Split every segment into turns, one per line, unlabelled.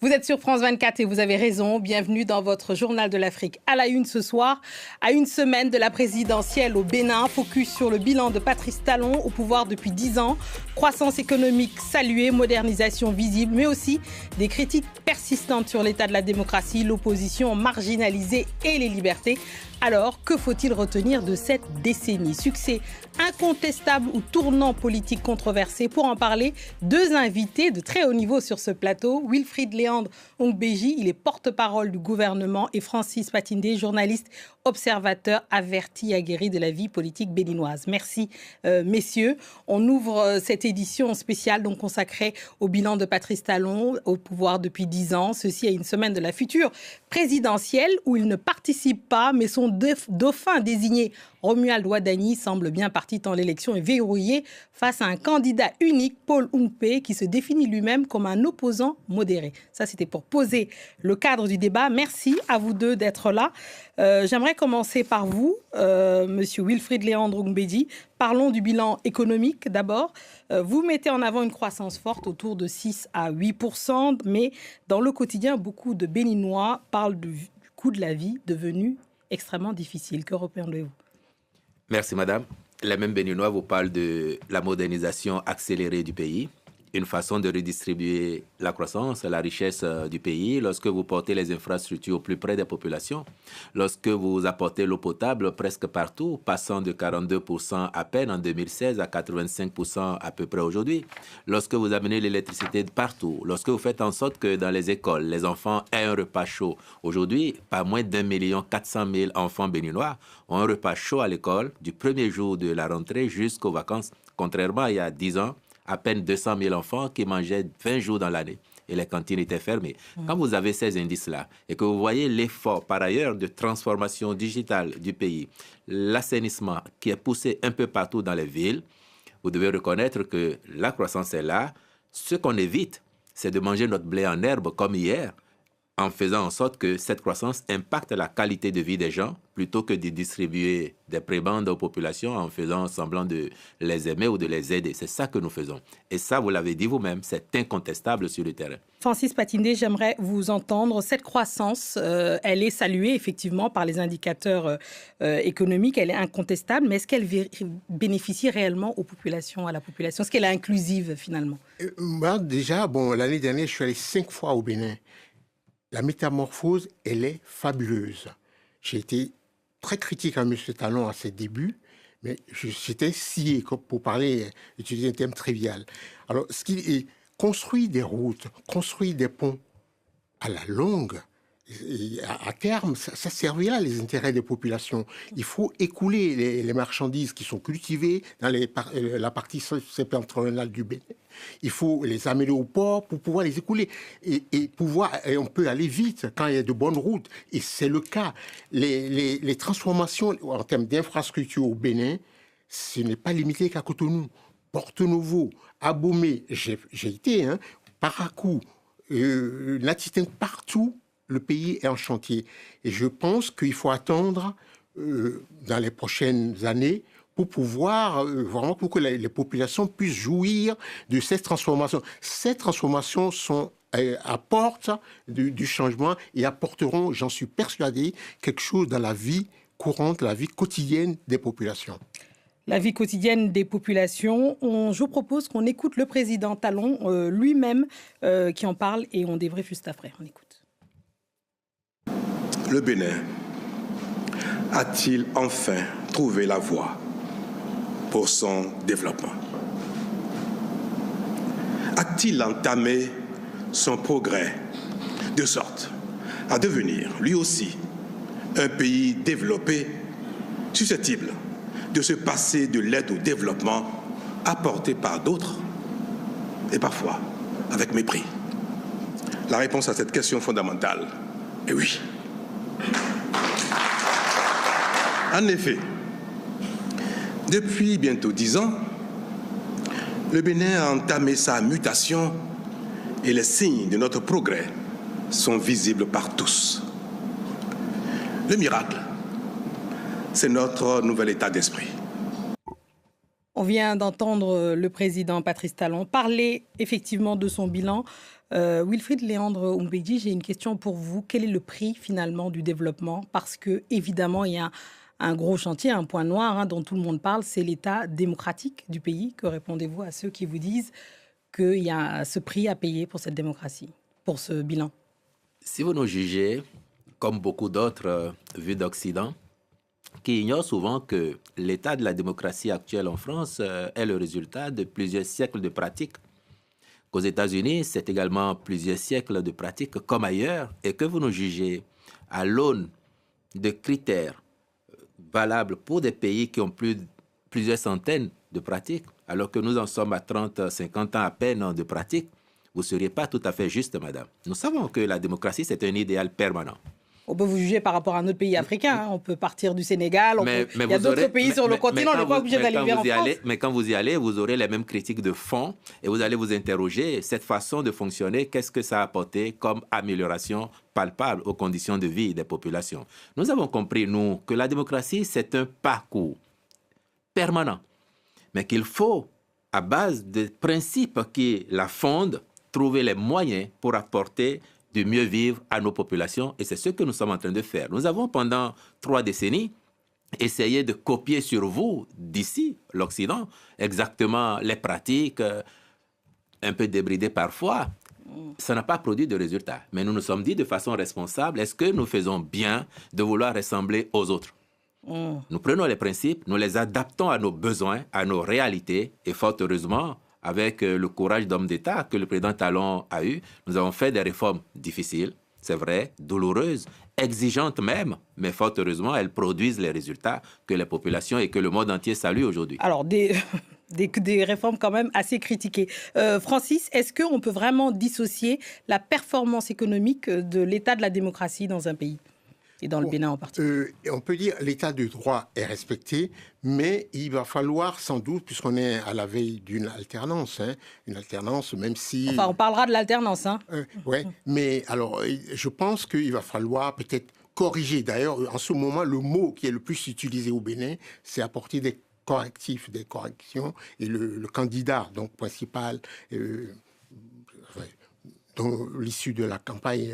Vous êtes sur France 24 et vous avez raison. Bienvenue dans votre journal de l'Afrique. À la une ce soir, à une semaine de la présidentielle au Bénin, focus sur le bilan de Patrice Talon au pouvoir depuis 10 ans. Croissance économique saluée, modernisation visible, mais aussi des critiques persistantes sur l'état de la démocratie, l'opposition marginalisée et les libertés. Alors, que faut-il retenir de cette décennie? Succès incontestable ou tournant politique controversé? Pour en parler, deux invités de très haut niveau sur ce plateau. Wilfried Léandre Ongbeji, il est porte-parole du gouvernement, et Francis Patindé, journaliste, observateur averti, aguerri de la vie politique béninoise. Merci, messieurs. On ouvre cette édition spéciale donc consacrée au bilan de Patrice Talon au pouvoir depuis 10 ans. Ceci à une semaine de la future présidentielle où il ne participe pas, mais son dauphin désigné, Romuald Wadani, semble bien parti tant l'élection est verrouillée face à un candidat unique, Paul Oungpé, qui se définit lui-même comme un opposant modéré. Ça, c'était pour poser le cadre du débat. Merci à vous deux d'être là. J'aimerais commencer par vous, monsieur Wilfried Léandre Ongbeji. Parlons du bilan économique d'abord. Vous mettez en avant une croissance forte autour de 6 à 8%, mais dans le quotidien, beaucoup de Béninois parlent du coût de la vie devenu extrêmement difficile. Que répondez-vous?
Merci madame. Les mêmes Béninois vous parlent de la modernisation accélérée du pays, une façon de redistribuer la croissance, la richesse du pays, lorsque vous portez les infrastructures au plus près des populations, lorsque vous apportez l'eau potable presque partout, passant de 42% à peine en 2016 à 85% à peu près aujourd'hui, lorsque vous amenez l'électricité de partout, lorsque vous faites en sorte que dans les écoles, les enfants aient un repas chaud. Aujourd'hui, pas moins d'1 400 000 enfants béninois ont un repas chaud à l'école du premier jour de la rentrée jusqu'aux vacances, contrairement à il y a 10 ans, à peine 200 000 enfants qui mangeaient 20 jours dans l'année et les cantines étaient fermées. Quand vous avez ces indices-là et que vous voyez l'effort par ailleurs de transformation digitale du pays, l'assainissement qui est poussé un peu partout dans les villes, vous devez reconnaître que la croissance est là. Ce qu'on évite, c'est de manger notre blé en herbe comme hier, en faisant en sorte que cette croissance impacte la qualité de vie des gens, plutôt que de distribuer des prébendes aux populations en faisant semblant de les aimer ou de les aider. C'est ça que nous faisons. Et ça, vous l'avez dit vous-même, c'est incontestable sur le terrain.
Francis Patindé, j'aimerais vous entendre. Cette croissance, elle est saluée effectivement par les indicateurs économiques, elle est incontestable, mais est-ce qu'elle bénéficie réellement aux populations, à la population? Est-ce qu'elle est inclusive finalement?
Déjà, l'année dernière, je suis allé 5 fois au Bénin. La métamorphose, elle est fabuleuse. J'ai été très critique à M. Talon à ses débuts, mais j'étais scié, pour utiliser un terme trivial. Alors, ce qui est construire des routes, construire des ponts à la longue, et à terme, ça servira les intérêts des populations. Il faut écouler les marchandises qui sont cultivées dans la partie septentrionale du Bénin. Il faut les amener au port pour pouvoir les écouler. Et on peut aller vite quand il y a de bonnes routes. Et c'est le cas. Les transformations en termes d'infrastructures au Bénin, ce n'est pas limité qu'à Cotonou. Porto-Novo, Abomey, j'ai été, Parakou, Latitane, partout, le pays est en chantier. Et je pense qu'il faut attendre dans les prochaines années pour pouvoir, vraiment pour que les populations puissent jouir de ces transformations. Ces transformations apportent du changement et apporteront, j'en suis persuadé, quelque chose dans la vie courante, la vie quotidienne des populations.
La vie quotidienne des populations. Je vous propose qu'on écoute le président Talon lui-même qui en parle et on débriefe juste après. On écoute.
Le Bénin a-t-il enfin trouvé la voie pour son développement? A-t-il entamé son progrès de sorte à devenir, lui aussi, un pays développé, susceptible de se passer de l'aide au développement apportée par d'autres et parfois avec mépris? La réponse à cette question fondamentale est oui. En effet, depuis bientôt 10 ans, le Bénin a entamé sa mutation et les signes de notre progrès sont visibles par tous. Le miracle, c'est notre nouvel état d'esprit.
On vient d'entendre le président Patrice Talon parler effectivement de son bilan. Wilfried Léandre Oumbeji, j'ai une question pour vous. Quel est le prix finalement du développement? Parce que évidemment, il y a un gros chantier, un point noir dont tout le monde parle, c'est l'état démocratique du pays. Que répondez-vous à ceux qui vous disent qu'il y a ce prix à payer pour cette démocratie, pour ce bilan?
Si vous nous jugez, comme beaucoup d'autres vues d'Occident, qui ignorent souvent que l'état de la démocratie actuelle en France est le résultat de plusieurs siècles de pratiques, qu'aux États-Unis, c'est également plusieurs siècles de pratiques comme ailleurs, et que vous nous jugez à l'aune de critères valables pour des pays qui ont plusieurs centaines de pratiques, alors que nous en sommes à 30, 50 ans à peine de pratiques, vous ne seriez pas tout à fait juste, madame. Nous savons que la démocratie, c'est un idéal permanent.
On peut vous juger par rapport à un autre pays africain. On peut partir du Sénégal. Il y a d'autres pays sur le continent. On n'est pas obligé d'aller vers en France.
Mais quand vous y allez, vous aurez les mêmes critiques de fond et vous allez vous interroger. Cette façon de fonctionner, qu'est-ce que ça a apporté comme amélioration palpable aux conditions de vie des populations? Nous avons compris, nous, que la démocratie, c'est un parcours permanent. Mais qu'il faut, à base de principes qui la fondent, trouver les moyens pour apporter de mieux vivre à nos populations. Et c'est ce que nous sommes en train de faire. Nous avons, pendant 3 décennies, essayé de copier sur vous, d'ici, l'Occident, exactement les pratiques, un peu débridées parfois. Ça n'a pas produit de résultats. Mais nous nous sommes dit de façon responsable, est-ce que nous faisons bien de vouloir ressembler aux autres? Nous prenons les principes, nous les adaptons à nos besoins, à nos réalités, et fort heureusement, avec le courage d'homme d'État que le président Talon a eu, nous avons fait des réformes difficiles, c'est vrai, douloureuses, exigeantes même, mais fort heureusement, elles produisent les résultats que les populations et que le monde entier salue aujourd'hui.
Alors, des réformes quand même assez critiquées. Francis, est-ce qu'on peut vraiment dissocier la performance économique de l'état de la démocratie dans un pays ? Et dans le Bénin en particulier.
On peut dire que l'état de droit est respecté, mais il va falloir sans doute, puisqu'on est à la veille d'une alternance, une alternance même si...
Enfin, on parlera de l'alternance.
Oui, mais alors je pense qu'il va falloir peut-être corriger. D'ailleurs, en ce moment, le mot qui est le plus utilisé au Bénin, c'est apporter des correctifs, des corrections. Et le candidat donc principal... dont l'issue de la campagne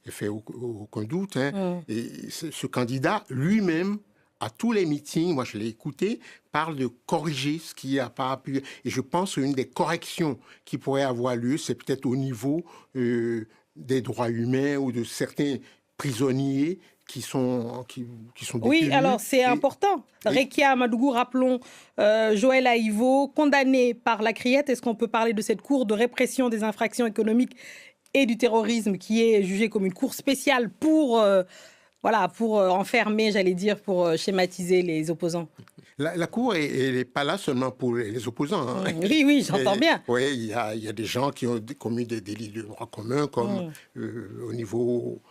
est fait aucun doute. Et ce candidat, lui-même, à tous les meetings, moi je l'ai écouté, parle de corriger ce qui n'a pas pu... Et je pense qu'une des corrections qui pourrait avoir lieu, c'est peut-être au niveau des droits humains ou de certains prisonniers qui sont détenus.
Oui, alors c'est important. Rekia Amadougou, rappelons, Joël Aïvo, condamné par la Criette. Est-ce qu'on peut parler de cette cour de répression des infractions économiques et du terrorisme qui est jugée comme une cour spéciale pour enfermer, j'allais dire, pour schématiser les opposants?
La cour, elle n'est pas là seulement pour les opposants.
Oui, j'entends bien.
Oui, il y a des gens qui ont commis des délits de droit commun, comme au niveau...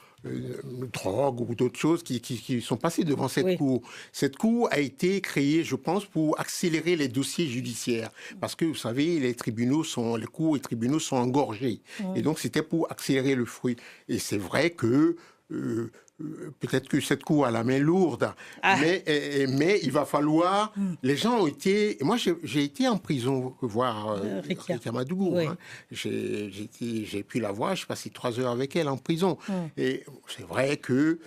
drogue ou d'autres choses qui sont passées devant cette cour. Cette cour a été créée, je pense, pour accélérer les dossiers judiciaires. Parce que, vous savez, les cours et tribunaux sont engorgés. Et donc, c'était pour accélérer le fruit. Et c'est vrai que peut-être que cette cour a la main lourde, mais il va falloir... Les gens ont été... Moi, j'ai été en prison voir Rekia Amadougou. J'ai pu la voir, je suis passé 3 heures avec elle en prison. Et c'est vrai que...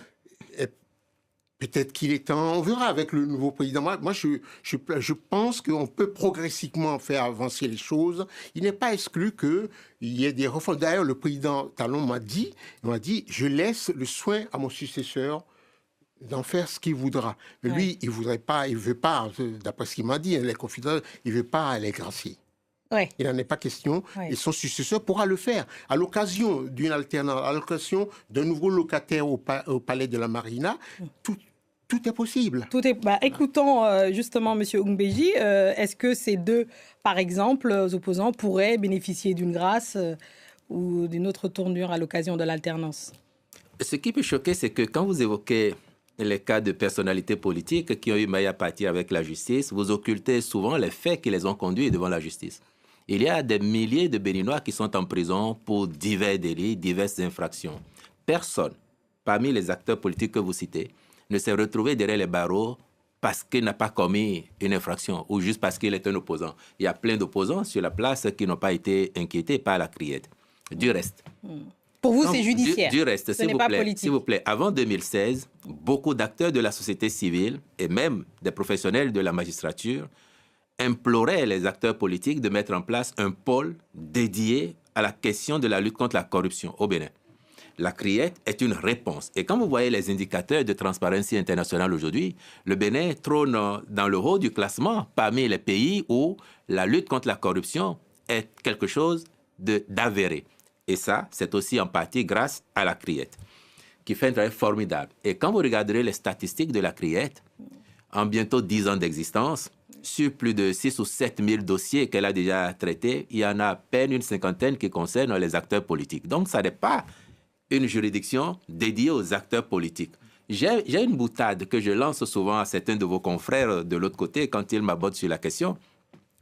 Peut-être qu'il est temps, on verra avec le nouveau président. Moi, je pense qu'on peut progressivement faire avancer les choses. Il n'est pas exclu qu'il y ait des réformes. D'ailleurs, le président Talon m'a dit, je laisse le soin à mon successeur d'en faire ce qu'il voudra. Mais lui, il ne veut pas, d'après ce qu'il m'a dit, les confidents, il ne veut pas les gracier. Il n'en est pas question, et son successeur pourra le faire. À l'occasion d'une alternance, à l'occasion d'un nouveau locataire au palais de la Marina, tout est possible.
Écoutons justement M. Oumbeji. Est-ce que ces deux, par exemple, opposants pourraient bénéficier d'une grâce ou d'une autre tournure à l'occasion de l'alternance?
Ce qui peut choquer, c'est que quand vous évoquez les cas de personnalités politiques qui ont eu maille à partir avec la justice, vous occultez souvent les faits qui les ont conduits devant la justice. Il y a des milliers de Béninois qui sont en prison pour divers délits, diverses infractions. Personne, parmi les acteurs politiques que vous citez, ne s'est retrouvé derrière les barreaux parce qu'il n'a pas commis une infraction ou juste parce qu'il est un opposant. Il y a plein d'opposants sur la place qui n'ont pas été inquiétés par la Criette. Du reste.
Pour vous, c'est judiciaire.
Du reste,
ce n'est pas politique.
S'il vous plaît, avant 2016, beaucoup d'acteurs de la société civile et même des professionnels de la magistrature imploraient les acteurs politiques de mettre en place un pôle dédié à la question de la lutte contre la corruption au Bénin. La CRIET est une réponse. Et quand vous voyez les indicateurs de Transparency International aujourd'hui, le Bénin trône dans le haut du classement parmi les pays où la lutte contre la corruption est quelque chose d'avéré. Et ça, c'est aussi en partie grâce à la CRIET, qui fait un travail formidable. Et quand vous regarderez les statistiques de la CRIET, en bientôt 10 ans d'existence, sur plus de 6 ou 7 000 dossiers qu'elle a déjà traités, il y en a à peine une cinquantaine qui concernent les acteurs politiques. Donc, ça n'est pas une juridiction dédiée aux acteurs politiques. J'ai une boutade que je lance souvent à certains de vos confrères de l'autre côté quand ils m'abordent sur la question.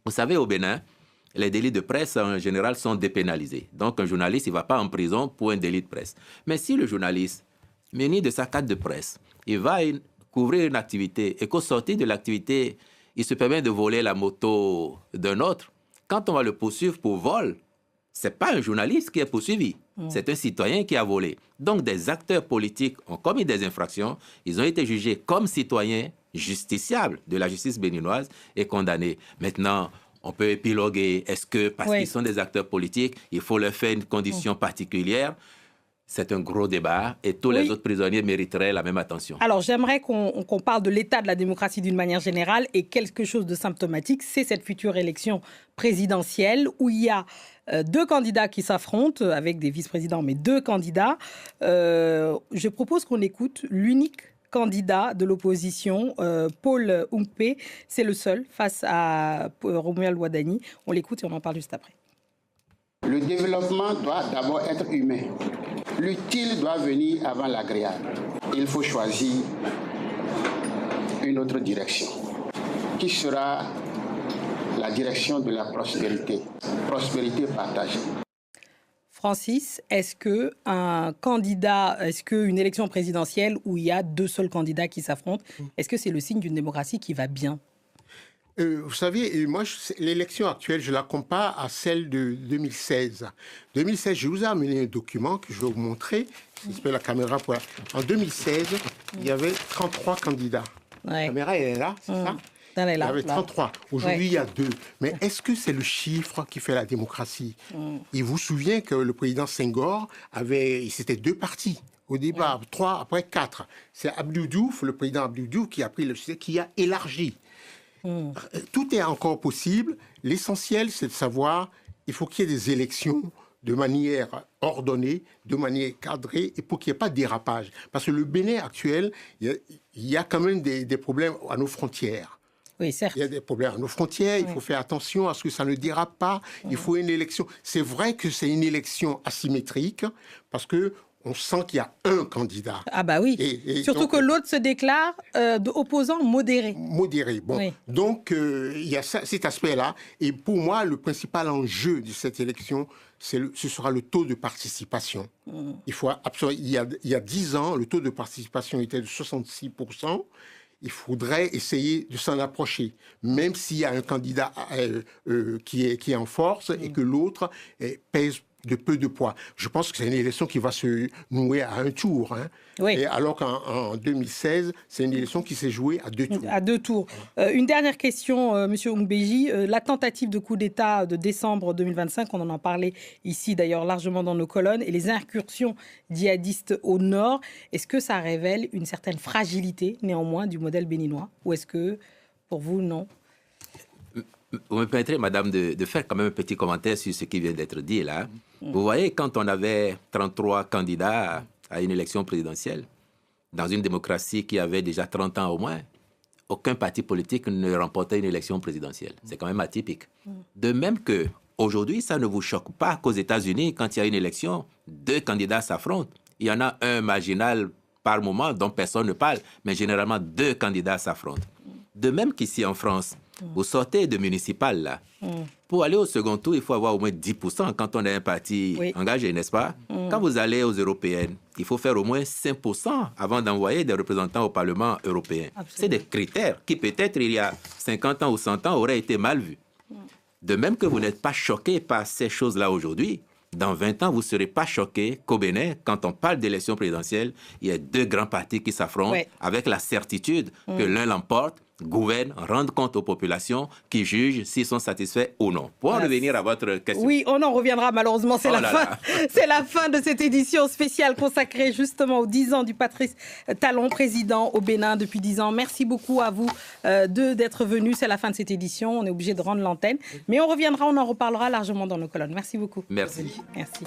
Vous savez, au Bénin, les délits de presse, en général, sont dépénalisés. Donc, un journaliste, il ne va pas en prison pour un délit de presse. Mais si le journaliste, muni de sa carte de presse, il va couvrir une activité et qu'au sortir de l'activité, il se permet de voler la moto d'un autre, quand on va le poursuivre pour vol, ce n'est pas un journaliste qui est poursuivi, c'est un citoyen qui a volé. Donc, des acteurs politiques ont commis des infractions, ils ont été jugés comme citoyens justiciables de la justice béninoise et condamnés. Maintenant, on peut épiloguer, est-ce que parce qu'ils sont des acteurs politiques, il faut leur faire une condition particulière? C'est un gros débat et tous les autres prisonniers mériteraient la même attention.
Alors, j'aimerais qu'on parle de l'état de la démocratie d'une manière générale et quelque chose de symptomatique, c'est cette future élection présidentielle où il y a deux candidats qui s'affrontent avec des vice-présidents, mais deux candidats. Je propose qu'on écoute l'unique candidat de l'opposition, Paul Oungpé. C'est le seul face à Romuald Wadani. On l'écoute et on en parle juste après.
Le développement doit d'abord être humain. L'utile doit venir avant l'agréable. Il faut choisir une autre direction, qui sera la direction de la prospérité, prospérité partagée.
Francis, est-ce qu'une élection présidentielle où il y a deux seuls candidats qui s'affrontent, est-ce que c'est le signe d'une démocratie qui va bien ?
Vous savez, moi, l'élection actuelle, je la compare à celle de 2016. 2016, je vous ai amené un document que je vais vous montrer. J'espère la caméra. En 2016, il y avait 33 candidats. La caméra, elle est là, c'est ça? Il y avait 33. Aujourd'hui, il y a 2. Mais est-ce que c'est le chiffre qui fait la démocratie? Il vous souvient que le président Senghor c'était 2 partis. Au départ, 3, après 4. C'est Abdou Diouf, le président Abdou Diouf, qui a pris le succès, qui a élargi. Tout est encore possible. L'essentiel, c'est de savoir, il faut qu'il y ait des élections de manière ordonnée, de manière cadrée, et pour qu'il n'y ait pas de dérapage. Parce que le Bénin actuel, il y a quand même des problèmes à nos frontières.
Oui, certes.
Il y a des problèmes à nos frontières, il faut faire attention à ce que ça ne dérape pas. Il faut une élection. C'est vrai que c'est une élection asymétrique, parce que on sent qu'il y a un candidat.
Ah bah oui, surtout donc, que l'autre se déclare opposant modéré.
Modéré, bon. Oui. Donc, il y a cet aspect-là. Et pour moi, le principal enjeu de cette élection, ce sera le taux de participation. Il faut absolument, il y a 10 ans, le taux de participation était de 66%. Il faudrait essayer de s'en approcher, même s'il y a un candidat qui est en force et que l'autre pèse de peu de poids. Je pense que c'est une élection qui va se nouer à un tour. Oui. Et alors qu'en 2016, c'est une élection qui s'est jouée à 2 tours.
À 2 tours. Une dernière question, M. Oungbeji. La tentative de coup d'État de décembre 2025, on en a parlé ici d'ailleurs largement dans nos colonnes, et les incursions djihadistes au nord, est-ce que ça révèle une certaine fragilité néanmoins du modèle béninois? Ou est-ce que, pour vous, non?
Vous me permettrez, madame, de faire quand même un petit commentaire sur ce qui vient d'être dit là. Vous voyez, quand on avait 33 candidats à une élection présidentielle, dans une démocratie qui avait déjà 30 ans au moins, aucun parti politique ne remportait une élection présidentielle. C'est quand même atypique. De même que aujourd'hui, ça ne vous choque pas qu'aux États-Unis, quand il y a une élection, 2 candidats s'affrontent. Il y en a un marginal par moment dont personne ne parle, mais généralement 2 candidats s'affrontent. De même qu'ici en France, vous sortez de municipal, là. Pour aller au second tour, il faut avoir au moins 10% quand on est un parti engagé, n'est-ce pas? Quand vous allez aux européennes, il faut faire au moins 5% avant d'envoyer des représentants au Parlement européen. C'est des critères qui, peut-être, il y a 50 ans ou 100 ans, auraient été mal vus. De même que vous n'êtes pas choqué par ces choses-là aujourd'hui, dans 20 ans, vous ne serez pas choqués qu'au Bénin, quand on parle d'élection présidentielle, il y a deux grands partis qui s'affrontent avec la certitude que l'un l'emporte, gouverne, rende compte aux populations qui jugent s'ils sont satisfaits ou non. Pour en revenir à votre question.
Oui, on en reviendra malheureusement. C'est c'est la fin de cette édition spéciale consacrée justement aux 10 ans du Patrice Talon, président au Bénin depuis 10 ans. Merci beaucoup à vous d'être venus. C'est la fin de cette édition. On est obligé de rendre l'antenne. Mais on reviendra, on en reparlera largement dans nos colonnes. Merci beaucoup.
Merci.
Merci.